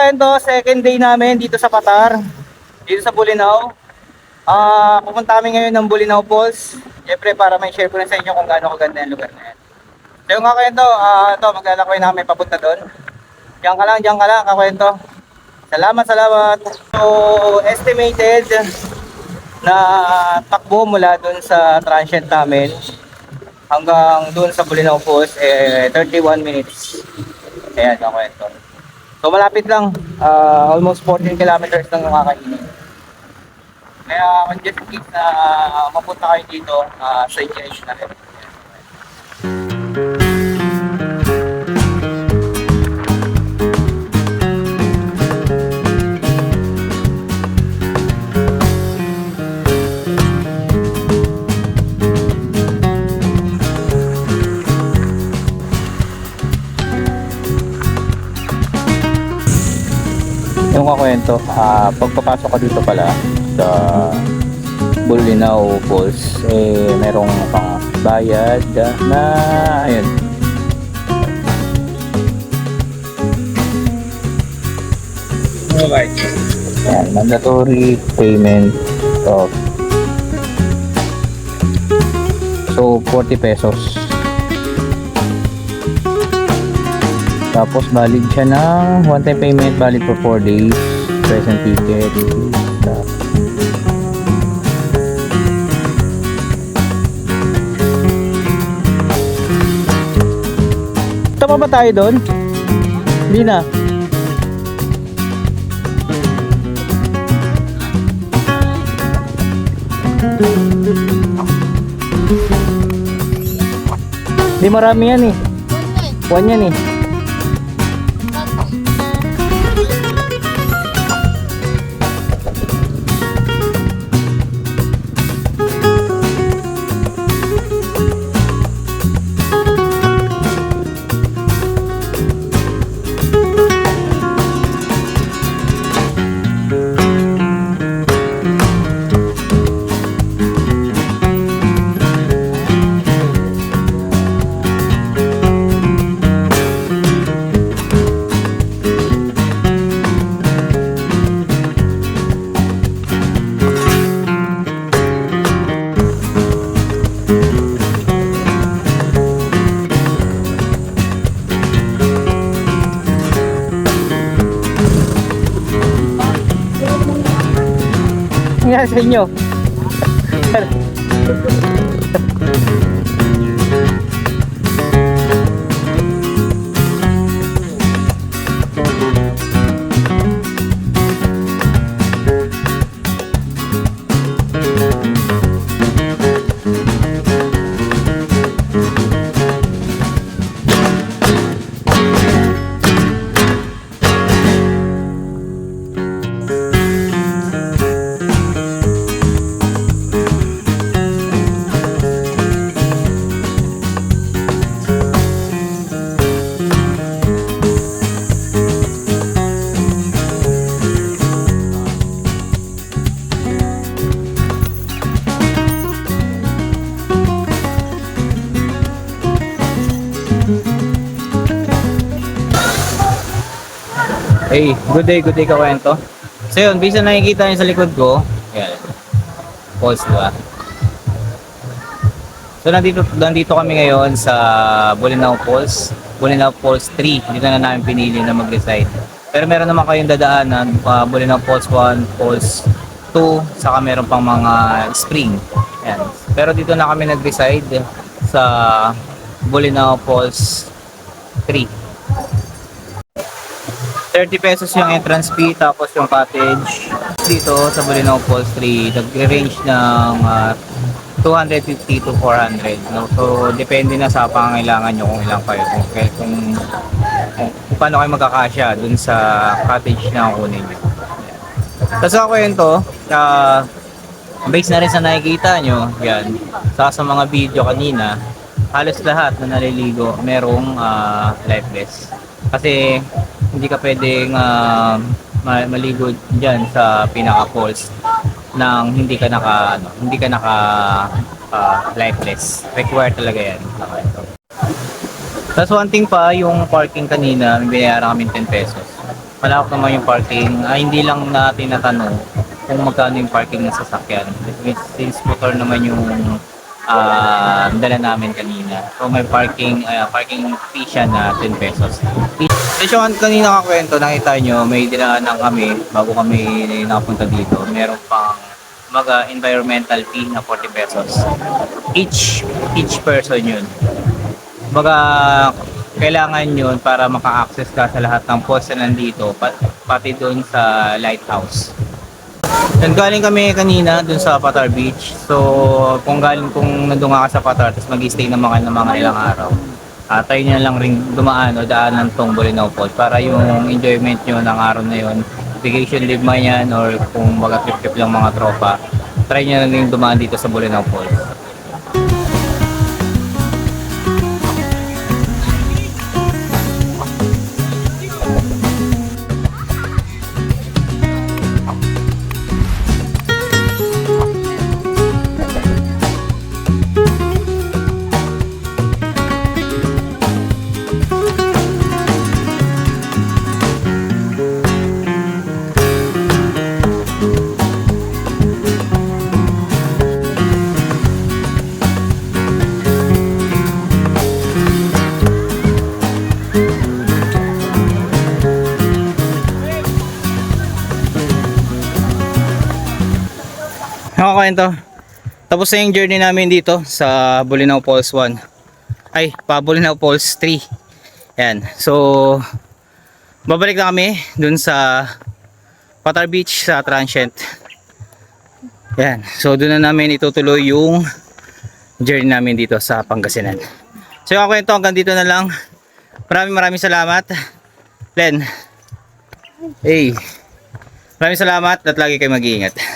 kakwento, second day namin dito sa Patar, dito sa Bolinao. Pupunta kami ngayon ng Bolinao Falls. Siyempre para may share ko na sa inyo kung gaano kaganda yung lugar na yan. So yung kakwento, ito maglalakbay namin papunta doon. Diyan ka lang kakwento. Salamat, salamat. So estimated na takbo mula doon sa transient namin hanggang doon sa Bolinao Falls 31 minutes. Ayan kakwento. So malapit lang, almost 14 kilometers lang yung kakainin. Kaya kung just in case na mapunta kayo dito, suggest na rin. Yung kakwento, pagpapasok ka dito pala sa Bolinao Falls, merong pang bayad na, ayun. Alright. Ayan, mandatory payment of so 40 pesos. Tapos valid siya ng one-time payment, valid for 4 days, present ticket. Tama ba tayo doon? Hindi na. Hindi marami yan eh. One yan eh. Nga sa inyo. Hey, good day kakwento. So yun, bisa nakikita nyo sa likod ko, yan, falls diba? So nandito kami ngayon sa Bolinao Falls, Bolinao Falls 3, dito na namin pinili na mag-reside. Pero meron naman kayong dadaanan, Bolinao Falls 1, Falls 2, saka meron pang mga spring. Yan. Pero dito na kami nag-reside sa Bolinao Falls 3. 30 pesos yung entrance fee, tapos yung cottage dito sa Bolinao Falls 3 nag-range ng 250 to 400, no? So depende na sa pangangailangan nyo kung ilang kayo, kung paano kayo magkakasya dun sa cottage na kunin nyo. Tapos ako yun to, based na rin sa nakikita nyo, yan, sa mga video kanina, halos lahat na naliligo merong lifeless. Kasi hindi ka pwedeng maligo diyan sa pinaka falls nang hindi ka naka lifeless. Required talaga yan. Tapos one thing pa, yung parking kanina, may binayaran kami 10 pesos. malawak naman yung parking. Hindi lang natin natanong kung magkano yung parking ng sasakyan. Since motor naman yung dala namin kanina. So may parking fee siya na 10 pesos. So kanina kakwento, nakita nyo, may dinaanan kami bago kami nakapunta dito. Meron pang environmental fee na 40 pesos. Each person yun. Baga, kailangan yun para maka-access ka sa lahat ng posts na nandito, pati doon sa lighthouse. Then galing kami kanina doon sa Patar Beach. So, kung nandun nga ka sa Patar, tapos mag-stay naman ka ng mga ilang araw, tayo nyo lang rin dumaan o daanan tong Bolinao Falls para yung enjoyment nyo ng araw na yun, vacation leave man yan or kung baga trip-trip lang mga tropa, try nyo na rin dumaan dito sa Bolinao Falls. Nakakwento. Tapos na yung journey namin dito sa Bolinao Falls 1. Bolinao Falls 3. Yan. So, babalik na kami dun sa Patar Beach sa Transient. Yan. So, dun na namin itutuloy yung journey namin dito sa Pangasinan. So, yung kwento hanggang dito na lang. Maraming salamat. Len. Hey. Maraming salamat at lagi kayo mag-iingat.